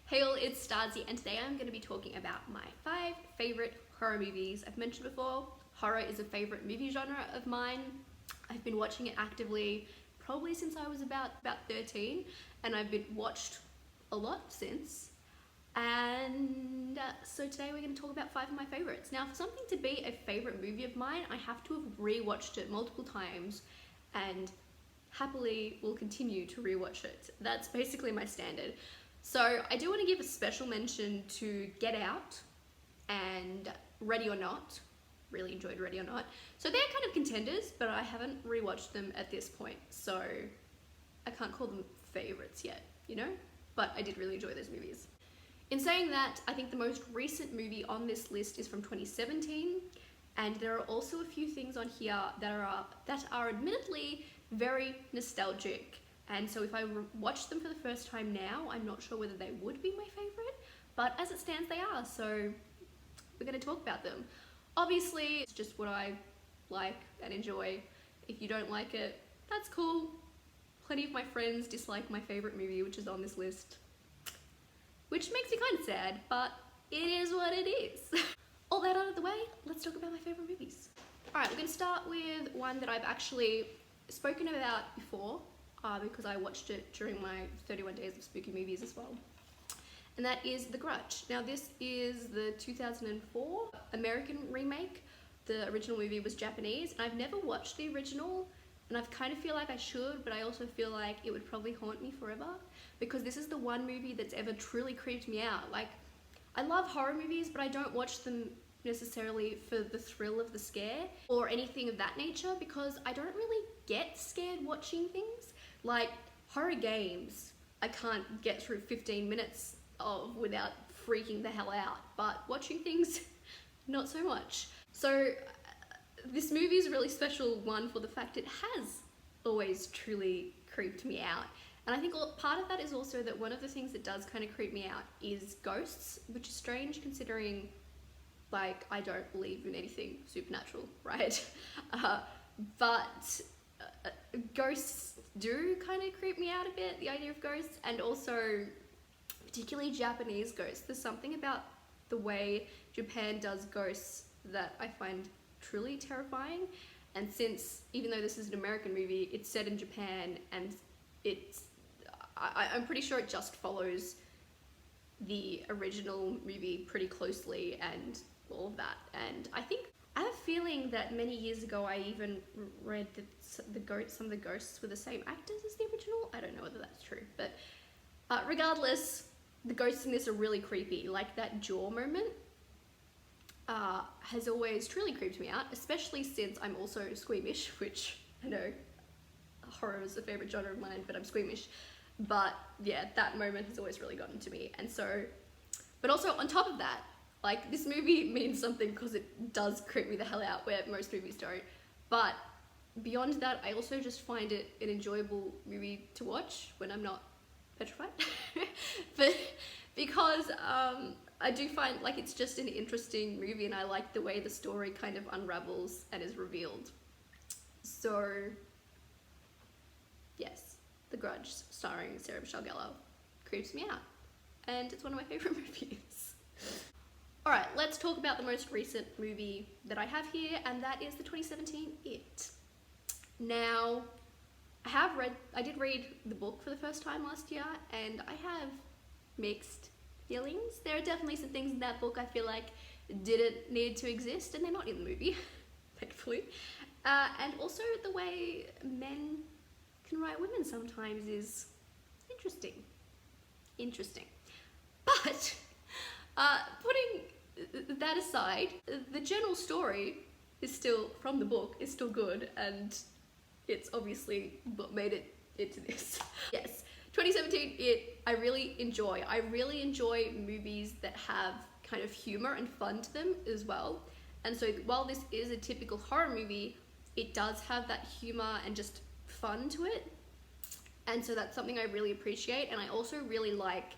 Hey all, it's Starzy, and today I'm going to be talking about my 5 favourite horror movies. I've mentioned before, horror is a favourite movie genre of mine. I've been watching it actively probably since I was about 13, and I've been watched a lot since. And so today we're going to talk about 5 of my favourites. Now, for something to be a favourite movie of mine, I have to have rewatched it multiple times and happily will continue to rewatch it. That's basically my standard. So I do want to give a special mention to Get Out and Ready or Not. Really enjoyed Ready or Not. So they're kind of contenders, but I haven't rewatched them at this point, so I can't call them favourites yet, you know? But I did really enjoy those movies. In saying that, I think the most recent movie on this list is from 2017, and there are also a few things on here that are admittedly very nostalgic. And so if I watch them for the first time now, I'm not sure whether they would be my favourite, but as it stands, they are, so we're going to talk about them. Obviously, it's just what I like and enjoy. If you don't like it, that's cool. Plenty of my friends dislike my favourite movie, which is on this list, which makes me kind of sad, but it is what it is. All that out of the way, let's talk about my favourite movies. Alright, we're going to start with one that I've actually spoken about before, because I watched it during my 31 days of spooky movies as well. And that is The Grudge. Now this is the 2004 American remake. The original movie was Japanese, and I've never watched the original, and I kind of feel like I should, but I also feel like it would probably haunt me forever, because this is the one movie that's ever truly creeped me out. Like, I love horror movies, but I don't watch them necessarily for the thrill of the scare or anything of that nature, because I don't really get scared watching things. Like, horror games, I can't get through 15 minutes of without freaking the hell out, but watching things, not so much. So this movie is a really special one for the fact it has always truly creeped me out. And I think part of that is also that one of the things that does kind of creep me out is ghosts, which is strange considering, like, I don't believe in anything supernatural, right? But ghosts do kind of creep me out a bit, the idea of ghosts, and also particularly Japanese ghosts. There's something about the way Japan does ghosts that I find truly terrifying. And since, even though this is an American movie, it's set in Japan, and I'm pretty sure it just follows the original movie pretty closely and all of that. And I have a feeling that many years ago I even read that some of the ghosts were the same actors as the original. I don't know whether that's true, but regardless, the ghosts in this are really creepy. Like, that jaw moment has always truly creeped me out, especially since I'm also squeamish, which I know horror is a favourite genre of mine, but I'm squeamish. But yeah, that moment has always really gotten to me. And so, but also on top of that, like, this movie means something because it does creep me the hell out, where most movies don't. But beyond that, I also just find it an enjoyable movie to watch when I'm not petrified. But because I do find, like, it's just an interesting movie, and I like the way the story kind of unravels and is revealed. So yes, The Grudge, starring Sarah Michelle Gellar, creeps me out, and it's one of my favourite movies. Alright, let's talk about the most recent movie that I have here, and that is the 2017 It. Now, I did read the book for the first time last year, and I have mixed feelings. There are definitely some things in that book I feel like didn't need to exist, and they're not in the movie, thankfully. And also the way men can write women sometimes is interesting. But putting that aside, the general story is still, from the book, is still good, and it's obviously what made it into this. Yes, 2017 It, I really enjoy. I really enjoy movies that have kind of humour and fun to them as well. And so while this is a typical horror movie, it does have that humour and just fun to it. And so that's something I really appreciate. And I also really like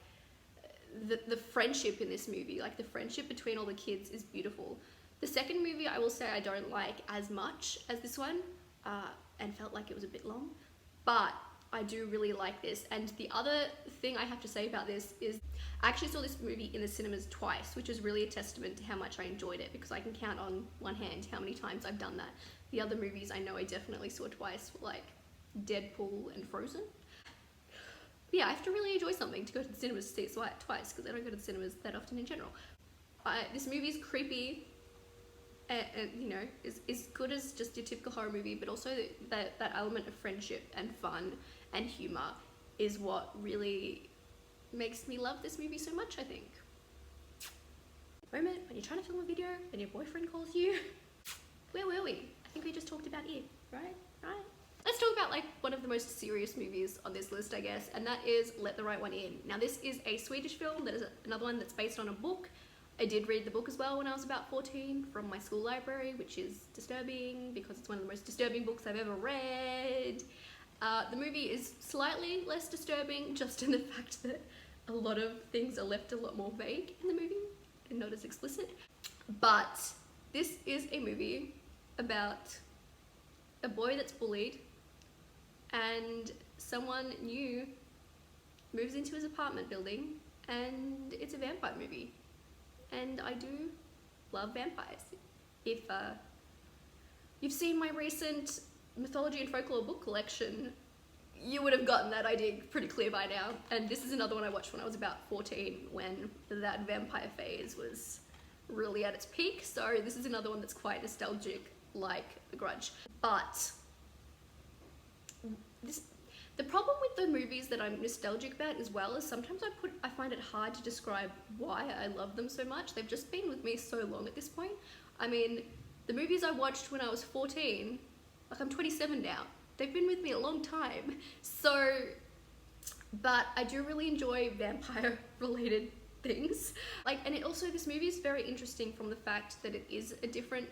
the friendship in this movie. Like, the friendship between all the kids is beautiful. The second movie, I will say, I don't like as much as this one, and felt like it was a bit long. But I do really like this. And the other thing I have to say about this is I actually saw this movie in the cinemas twice, which is really a testament to how much I enjoyed it, because I can count on one hand how many times I've done that. The other movies I know I definitely saw twice were like Deadpool and Frozen. But yeah, I have to really enjoy something to go to the cinemas to see it twice, because I don't go to the cinemas that often in general. This movie's creepy, and you know, is good as just your typical horror movie, but also that element of friendship and fun and humor is what really makes me love this movie so much, I think. Moment when you're trying to film a video and your boyfriend calls you. Where were we? I think we just talked about it, right? Let's talk about like one of the most serious movies on this list, I guess, and that is Let the Right One In. Now this is a Swedish film that is another one that's based on a book. I did read the book as well when I was about 14 from my school library, which is disturbing because it's one of the most disturbing books I've ever read. The movie is slightly less disturbing just in the fact that a lot of things are left a lot more vague in the movie and not as explicit. But this is a movie about a boy that's bullied and someone new moves into his apartment building, and it's a vampire movie. And I do love vampires. If you've seen my recent mythology and folklore book collection, you would have gotten that idea pretty clear by now. And this is another one I watched when I was about 14, when that vampire phase was really at its peak. So this is another one that's quite nostalgic, like Grudge. But the problem with the movies that I'm nostalgic about as well is sometimes I find it hard to describe why I love them so much. They've just been with me so long at this point. I mean, the movies I watched when I was 14, like I'm 27 now, they've been with me a long time. So, but I do really enjoy vampire related things. Like, and it also, this movie is very interesting from the fact that it is a different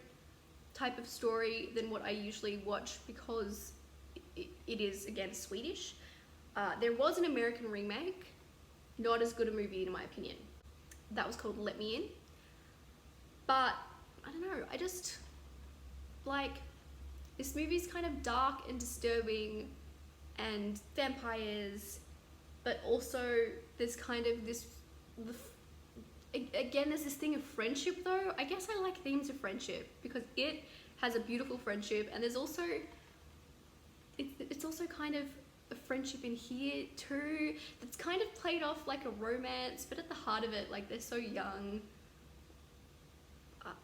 type of story than what I usually watch, because it is, again, Swedish. There was an American remake, not as good a movie in my opinion. That was called Let Me In. But, I don't know, I just, like, this movie's kind of dark and disturbing and vampires, but also there's kind of this, again, there's this thing of friendship though. I guess I like themes of friendship because it has a beautiful friendship, and there's also, it's also kind of a friendship in here too that's kind of played off like a romance, but at the heart of it, like, they're so young.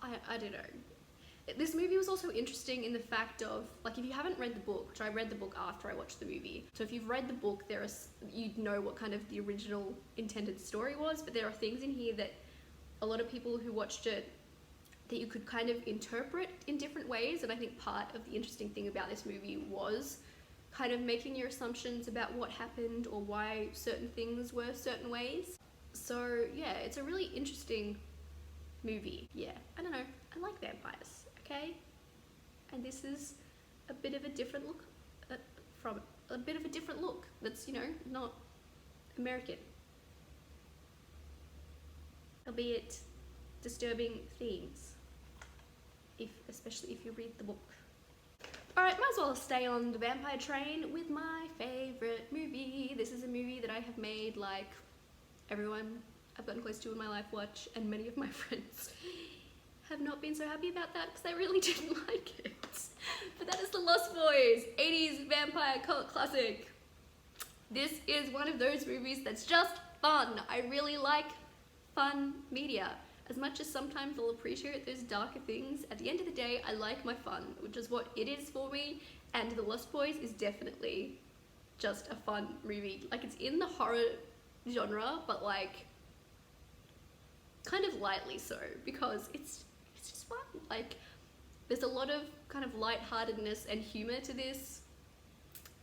I don't know. This movie was also interesting in the fact of, like, if you haven't read the book, which I read the book after I watched the movie, so if you've read the book, you'd know what kind of the original intended story was, but there are things in here that a lot of people who watched it that you could kind of interpret in different ways, and I think part of the interesting thing about this movie was kind of making your assumptions about what happened or why certain things were certain ways. So yeah, it's a really interesting movie. Yeah, I don't know, I like vampires, okay? And this is a bit of a different look from a bit of a different look that's, you know, not American, albeit disturbing themes, especially if you read the book. Alright, might as well stay on the vampire train with my favourite movie. This is a movie that I have made, like, everyone I've gotten close to in my life watch, and many of my friends have not been so happy about that because they really didn't like it. But that is The Lost Boys, 80s vampire cult classic. This is one of those movies that's just fun. I really like fun media. As much as sometimes I'll appreciate those darker things, at the end of the day, I like my fun, which is what it is for me, and The Lost Boys is definitely just a fun movie. Like, it's in the horror genre, but like, kind of lightly so, because it's just fun. Like, there's a lot of kind of lightheartedness and humor to this,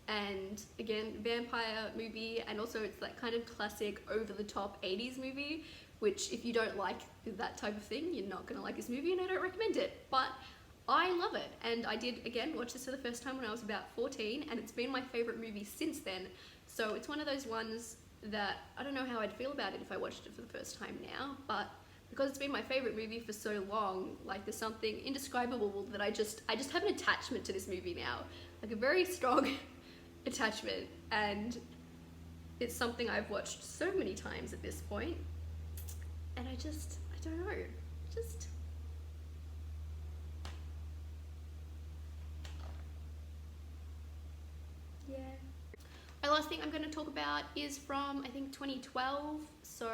and again, vampire movie, and also it's that kind of classic over-the-top 80s movie, which if you don't like that type of thing, you're not gonna like this movie, and I don't recommend it. But I love it, and I did, again, watch this for the first time when I was about 14, and it's been my favorite movie since then. So it's one of those ones that I don't know how I'd feel about it if I watched it for the first time now, but because it's been my favorite movie for so long, like, there's something indescribable that I just have an attachment to this movie now, like a very strong attachment, and it's something I've watched so many times at this point, and I don't know, just yeah. My last thing I'm going to talk about is from, I think, 2012, so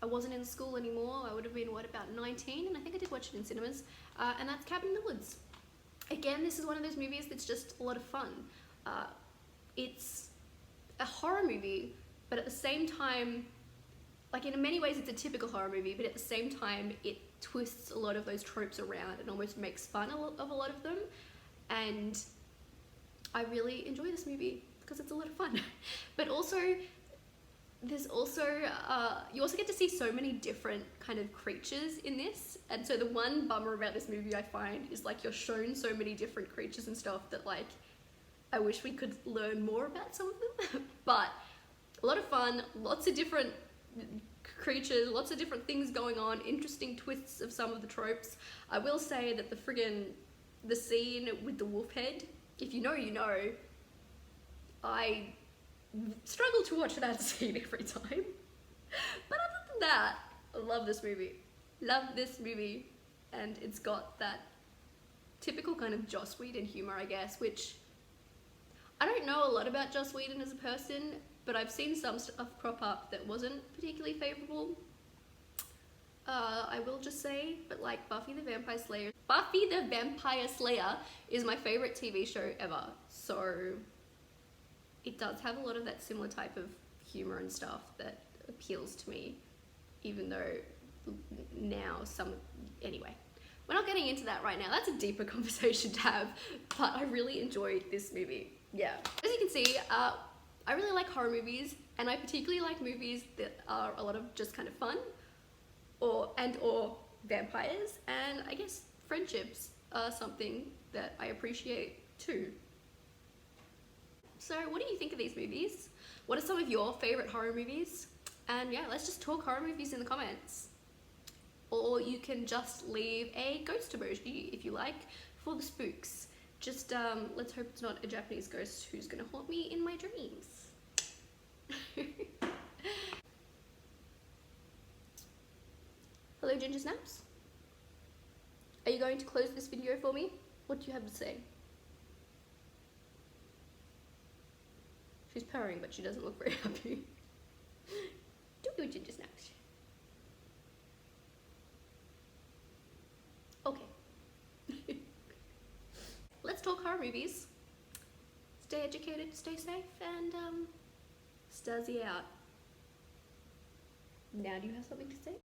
I wasn't in school anymore. I would have been, what, about 19, and I think I did watch it in cinemas, and that's Cabin in the Woods. Again, this is one of those movies that's just a lot of fun. It's a horror movie, but at the same time, like, in many ways it's a typical horror movie, but at the same time it twists a lot of those tropes around and almost makes fun of a lot of them, and I really enjoy this movie because it's a lot of fun. But also, there's also, you also get to see so many different kind of creatures in this, and so the one bummer about this movie I find is, like, you're shown so many different creatures and stuff that, like, I wish we could learn more about some of them. But a lot of fun, lots of different creatures, lots of different things going on, interesting twists of some of the tropes. I will say that the scene with the wolf head, if you know, you know, I struggle to watch that scene every time. But other than that, I love this movie. Love this movie. And it's got that typical kind of Joss Whedon humor, I guess, which I don't know a lot about Joss Whedon as a person, but I've seen some stuff crop up that wasn't particularly favourable. I will just say, but like Buffy the Vampire Slayer is my favourite TV show ever, so it does have a lot of that similar type of humour and stuff that appeals to me, even though now anyway, we're not getting into that right now. That's a deeper conversation to have, but I really enjoyed this movie. Yeah. As you can see, I really like horror movies, and I particularly like movies that are a lot of just kind of fun, or vampires, and I guess friendships are something that I appreciate too. So what do you think of these movies? What are some of your favourite horror movies? And yeah, let's just talk horror movies in the comments. Or you can just leave a ghost emoji if you like for the spooks. Just let's hope it's not a Japanese ghost who's gonna haunt me in my dreams. Hello, Ginger Snaps. Are you going to close this video for me? What do you have to say? She's purring, but she doesn't look very happy. Do your Ginger Snaps. Okay. Let's talk horror movies. Stay educated, stay safe, and Starzy out. Now do you have something to say?